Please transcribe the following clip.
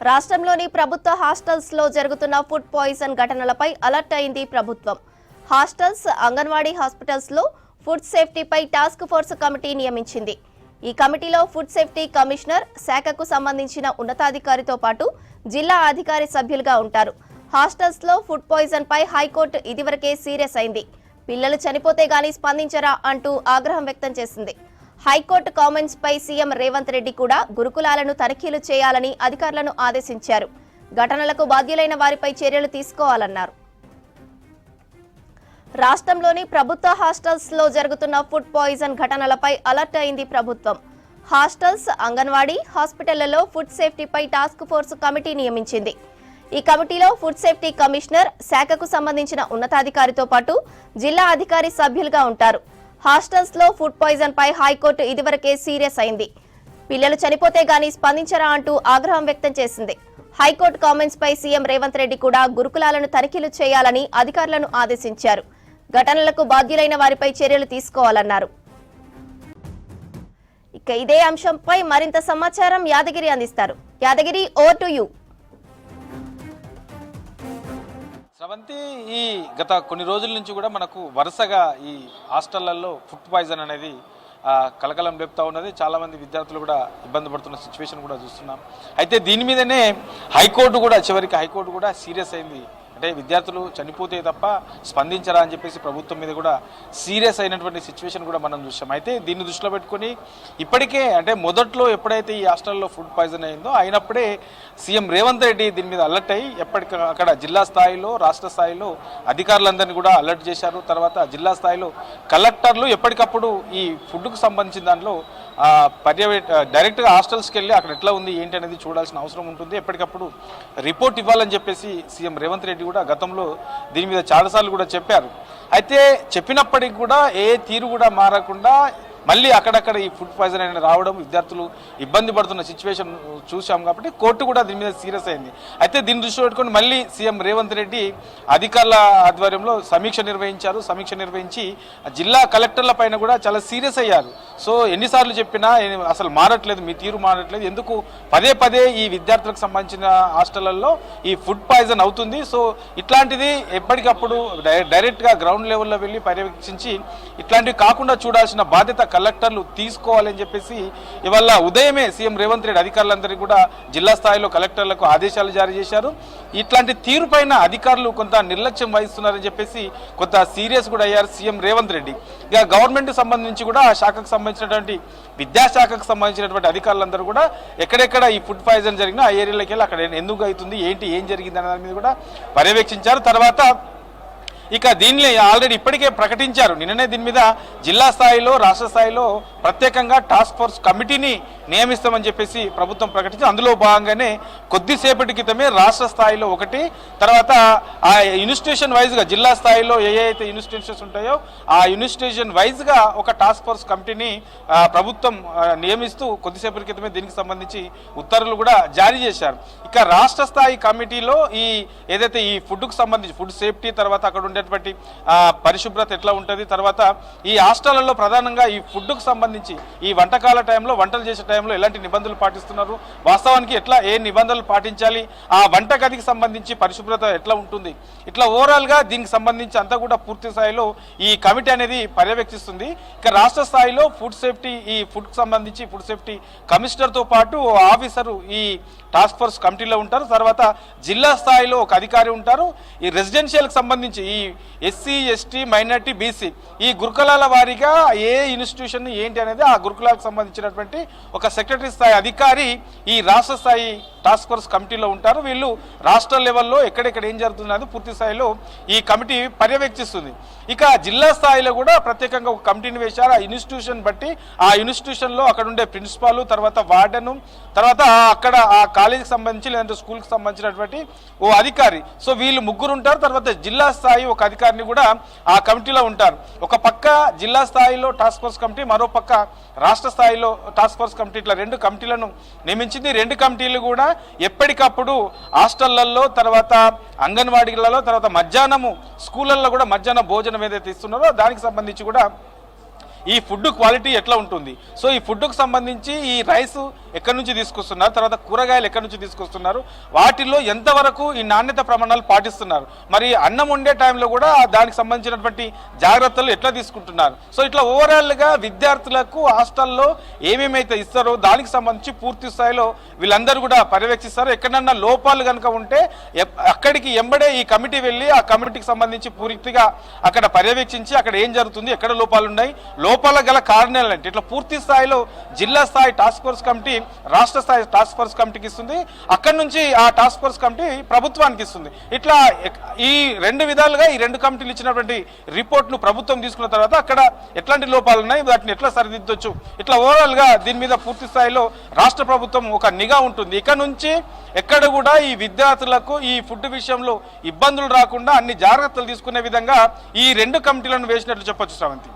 రాష్ట్రంలోని ప్రభుత్వ హాస్టల్స్ లో జరుగుతున్న ఫుడ్ పాయిజన్ ఘటనలపై అలర్ట్ అయింది ప్రభుత్వం. హాస్టల్స్, అంగన్వాడీ హాస్పిటల్స్ లో ఫుడ్ సేఫ్టీపై టాస్క్ ఫోర్స్ కమిటీ నియమించింది. ఈ కమిటీలో ఫుడ్ సేఫ్టీ కమిషనర్, శాఖకు సంబంధించిన ఉన్నతాధికారితో పాటు జిల్లా అధికారి సభ్యులుగా ఉంటారు. హాస్టల్స్ లో ఫుడ్ పాయిజన్ పై హైకోర్టు ఇదివరకే సీరియస్ అయింది. పిల్లలు చనిపోతే గానీ స్పందించరా అంటూ ఆగ్రహం వ్యక్తం చేసింది. హైకోర్టు కామెంట్స్ పై సీఎం రేవంత్ రెడ్డి కూడా గురుకులాలను తనిఖీలు చేయాలని అధికారులను ఆదేశించారు. ఘటనలకు బాధ్యులైన వారిపై చర్యలు తీసుకోవాలన్నారు. రాష్ట్రంలోని ప్రభుత్వ హాస్టల్స్ లో జరుగుతున్న ఫుడ్ పాయిజన్ ఘటనలపై అలర్ట్ అయింది ప్రభుత్వం. హాస్టల్స్, అంగన్వాడీ హాస్పిటళ్లలో ఫుడ్ సేఫ్టీపై టాస్క్ ఫోర్స్ కమిటీ నియమించింది. ఈ కమిటీలో ఫుడ్ సేఫ్టీ కమిషనర్, శాఖకు సంబంధించిన ఉన్నతాధికారితో పాటు జిల్లా అధికారి సభ్యులుగా ఉంటారు. హాస్టల్స్ లో ఫుడ్ పాయిజన్ పై హైకోర్టు ఇదివరకే సీరియస్ అయింది. పిల్లలు చనిపోతే గానీ స్పందించరా అంటూ ఆగ్రహం వ్యక్తం చేసింది. హైకోర్టు కామెంట్స్ పై సీఎం రేవంత్ రెడ్డి కూడా గురుకులాలను తనిఖీలు చేయాలని అధికారులను ఆదేశించారు. ఘటనలకు బాధ్యులైన వారిపై చర్యలు తీసుకోవాలన్నారు. ఇక ఇదే అంశంపై మరింత సమాచారం యాదగిరి అందిస్తారు. Yadagiri, over to you. Sravanthi, ఈ గత కొన్ని రోజుల నుంచి కూడా మనకు వరుసగా ఈ హాస్టళ్లలో ఫుడ్ పాయిజన్ అనేది కలకలం రేపుతా ఉన్నది. చాలామంది విద్యార్థులు కూడా ఇబ్బంది పడుతున్న సిచ్యువేషన్ కూడా చూస్తున్నాం. అయితే దీని మీదనే చివరికి హైకోర్టు కూడా సీరియస్ అయింది. అంటే విద్యార్థులు చనిపోతే తప్ప స్పందించరా అని చెప్పేసి ప్రభుత్వం మీద కూడా సీరియస్ అయినటువంటి సిచ్యువేషన్ కూడా మనం చూసాం. అయితే దీన్ని దృష్టిలో పెట్టుకొని ఇప్పటికే అంటే మొదట్లో ఎప్పుడైతే ఈ హాస్టల్లో ఫుడ్ పాయిజన్ అయిందో అయినప్పుడే సీఎం రేవంత్ రెడ్డి దీని మీద అలర్ట్ అయ్యి అక్కడ జిల్లా స్థాయిలో, రాష్ట్ర స్థాయిలో అధికారులందరినీ కూడా అలర్ట్ చేశారు. తర్వాత జిల్లా స్థాయిలో కలెక్టర్లు ఎప్పటికప్పుడు ఈ ఫుడ్కు సంబంధించిన దాంట్లో డైరెక్ట్గా హాస్టల్స్కి వెళ్ళి అక్కడ ఎట్లా ఉంది ఏంటి అనేది చూడాల్సిన అవసరం ఉంటుంది. ఎప్పటికప్పుడు రిపోర్ట్ ఇవ్వాలని చెప్పేసి సీఎం రేవంత్ రెడ్డి కూడా గతంలో దీని మీద చాలాసార్లు కూడా చెప్పారు. అయితే చెప్పినప్పటికీ కూడా ఏ తీరు కూడా మారకుండా మళ్ళీ అక్కడక్కడ ఈ ఫుడ్ పాయిజన్ అనేది రావడం, విద్యార్థులు ఇబ్బంది పడుతున్న సిచ్యువేషన్ చూసాం. కాబట్టి కోర్టు కూడా దీని మీద సీరియస్ అయింది. అయితే దీన్ని దృష్టిలో పెట్టుకొని మళ్ళీ సీఎం రేవంత్ రెడ్డి అధికారుల ఆధ్వర్యంలో సమీక్ష నిర్వహించి జిల్లా కలెక్టర్ల పైన కూడా చాలా సీరియస్ అయ్యారు. సో ఎన్నిసార్లు చెప్పినా అసలు మారట్లేదు, మీ తీరు మారట్లేదు, ఎందుకు పదే పదే ఈ విద్యార్థులకు సంబంధించిన హాస్టళ్లలో ఈ ఫుడ్ పాయిజన్ అవుతుంది. సో ఇట్లాంటిది ఎప్పటికప్పుడు డైరెక్ట్గా గ్రౌండ్ లెవెల్లో వెళ్ళి పర్యవేక్షించి ఇట్లాంటివి కాకుండా చూడాల్సిన బాధ్యత కలెక్టర్లు తీసుకోవాలని చెప్పేసి ఇవాళ ఉదయమే సీఎం రేవంత్ రెడ్డి అధికారులందరికీ కూడా జిల్లా స్థాయిలో కలెక్టర్లకు ఆదేశాలు జారీ చేశారు. ఇట్లాంటి తీరు పైన అధికారులు కొంత నిర్లక్ష్యం వహిస్తున్నారని చెప్పేసి కొంత సీరియస్ కూడా అయ్యారు సీఎం రేవంత్ రెడ్డి. ఇక గవర్నమెంట్ సంబంధించి కూడా ఆ శాఖకు సంబంధించినటువంటి విద్యాశాఖకు సంబంధించినటువంటి అధికారులందరూ కూడా ఎక్కడెక్కడ ఈ ఫుడ్ పాయిజన్ జరిగినా ఆ ఏరియాలోకి వెళ్ళి అక్కడ ఎందుకు అవుతుంది, ఏం జరిగింది అనే దాని మీద కూడా పర్యవేక్షించారు. తర్వాత ఇక దీన్ని ఆల్రెడీ ఇప్పటికే ప్రకటించారు. నిన్ననే దీని మీద జిల్లా స్థాయిలో, రాష్ట్ర స్థాయిలో ప్రత్యేకంగా టాస్క్ ఫోర్స్ కమిటీని నియమిస్తామని చెప్పేసి ప్రభుత్వం ప్రకటించి అందులో భాగంగానే కొద్దిసేపటి క్రితమే రాష్ట్ర స్థాయిలో ఒకటి, తర్వాత ఆ ఇన్స్టిట్యూషన్ వైజ్గా జిల్లా స్థాయిలో ఏ అయితే ఇన్స్టిట్యూషన్స్ ఉంటాయో ఆ ఇన్స్టిట్యూషన్ వైజ్గా ఒక టాస్క్ ఫోర్స్ కమిటీని ప్రభుత్వం నియమిస్తూ కొద్దిసేపటి క్రితమే దీనికి సంబంధించి ఉత్తర్వులు కూడా జారీ చేశారు. ఇక రాష్ట్ర స్థాయి కమిటీలో ఈ ఏదైతే ఈ ఫుడ్కు సంబంధించి ఫుడ్ సేఫ్టీ, తర్వాత అక్కడ ఉండేటువంటి పరిశుభ్రత ఎట్లా ఉంటుంది, తర్వాత ఈ హాస్టళ్లలో ప్రధానంగా ఈ ఫుడ్కు సంబంధించి ఈ వంటకాల టైంలో, వంటలు చేసే టైంలో ఎలాంటి నిబంధనలు పాటిస్తున్నారు, వాస్తవానికి ఏ నిబంధనలు పాటించాలి, ఆ వంటగదికి సంబంధించి పరిశుభ్రత ఎట్లా ఉంటుంది, ఇట్లా ఓవరాల్గా దీనికి సంబంధించి అంతా కూడా పూర్తి స్థాయిలో ఈ కమిటీ అనేది పర్యవేక్షిస్తుంది. ఇక రాష్ట్ర స్థాయిలో ఫుడ్ సేఫ్టీ, ఈ ఫుడ్కి సంబంధించి ఫుడ్ సేఫ్టీ కమిషనర్తో పాటు ఆఫీసరు ఈ టాస్క్ ఫోర్స్ కమిటీలో ఉంటారు. తర్వాత జిల్లా స్థాయిలో ఒక అధికారి ఉంటారు. ఈ రెసిడెన్షియల్కి సంబంధించి ఈ ఎస్సీ, ఎస్టీ, మైనార్టీ, బీసీ ఈ గురుకులాల వారీగా ఏ ఇన్స్టిట్యూషన్ ఏంటి అనేది ఆ గురుకులాలకు సంబంధించినటువంటి ఒక సెక్రటరీ స్థాయి అధికారి ఈ రాష్ట్ర స్థాయి టాస్క్ ఫోర్స్ కమిటీలో ఉంటారు. వీళ్ళు రాష్ట్ర లెవెల్లో ఎక్కడెక్కడ ఏం జరుగుతున్నది పూర్తి స్థాయిలో ఈ కమిటీ పర్యవేక్షిస్తుంది. ఇక జిల్లా స్థాయిలో కూడా ప్రత్యేకంగా ఒక కమిటీని వేశారు. ఆ ఇన్స్టిట్యూషన్ బట్టి ఆ ఇన్స్టిట్యూషన్లో అక్కడ ఉండే ప్రిన్సిపాల్, తర్వాత వార్డెను, తర్వాత అక్కడ ఆ కాలేజీకి సంబంధించి లేదంటే స్కూల్కి సంబంధించినటువంటి ఓ అధికారి. సో వీళ్ళు ముగ్గురు ఉంటారు. తర్వాత జిల్లా స్థాయి ఒక అధికారిని కూడా ఆ కమిటీలో ఉంటారు. ఒక పక్క జిల్లా స్థాయిలో టాస్క్ ఫోర్స్ కమిటీ, మరో పక్క రాష్ట్ర స్థాయిలో టాస్క్ ఫోర్స్ కమిటీ, ఇట్లా రెండు కమిటీలను నియమించింది. రెండు కమిటీలు కూడా ఎప్పటికప్పుడు హాస్టళ్లలో, తర్వాత అంగన్వాడీలలో, తర్వాత మధ్యాహ్నము స్కూళ్ళల్లో కూడా మధ్యాహ్న భోజనం ఏదైతే ఇస్తున్నారో దానికి సంబంధించి కూడా ఈ ఫుడ్ క్వాలిటీ ఎట్లా ఉంటుంది, సో ఈ ఫుడ్కు సంబంధించి ఈ రైస్ ఎక్కడి నుంచి తీసుకొస్తున్నారు, తర్వాత కూరగాయలు ఎక్కడి నుంచి తీసుకొస్తున్నారు, వాటిల్లో ఎంతవరకు ఈ నాణ్యత ప్రమాణాలు పాటిస్తున్నారు, మరి అన్నం వండే టైంలో కూడా దానికి సంబంధించినటువంటి జాగ్రత్తలు ఎట్లా తీసుకుంటున్నారు. సో ఇట్లా ఓవరాల్గా విద్యార్థులకు హాస్టల్లో ఏమేమైతే ఇస్తారో దానికి సంబంధించి పూర్తి స్థాయిలో వీళ్ళందరూ కూడా పర్యవేక్షిస్తారు. ఎక్కడన్నా లోపాలు కనుక ఉంటే అక్కడికి ఎంబడే ఈ కమిటీ వెళ్ళి ఆ కమిటీకి సంబంధించి పూర్తిగా అక్కడ పర్యవేక్షించి అక్కడ ఏం జరుగుతుంది, ఎక్కడ లోపాలు ఉన్నాయి, లోపాల గల కారణాలు అంటే ఇట్లా పూర్తి స్థాయిలో జిల్లా స్థాయి టాస్క్ ఫోర్స్ కమిటీ రాష్ట్ర స్థాయి టాస్క్ ఫోర్స్ కమిటీకి ఇస్తుంది, అక్కడి నుంచి ఆ టాస్క్ ఫోర్స్ కమిటీ ప్రభుత్వానికి ఇస్తుంది. ఇట్లా ఈ రెండు విధాలుగా ఈ రెండు కమిటీలు ఇచ్చినటువంటి రిపోర్ట్ను ప్రభుత్వం తీసుకున్న తర్వాత అక్కడ ఎట్లాంటి లోపాలు ఉన్నాయి, వాటిని ఎట్లా సరిదిద్దొచ్చు, ఇట్లా ఓవరాల్ గా దీని మీద పూర్తి స్థాయిలో రాష్ట్ర ప్రభుత్వం ఒక నిఘా ఉంటుంది. ఇక్కడ నుంచి ఎక్కడ కూడా ఈ విద్యార్థులకు ఈ ఫుడ్ విషయంలో ఇబ్బందులు రాకుండా అన్ని జాగ్రత్తలు తీసుకునే విధంగా ఈ రెండు కమిటీలను వేసినట్లు చెప్పొచ్చు శ్రవంతి.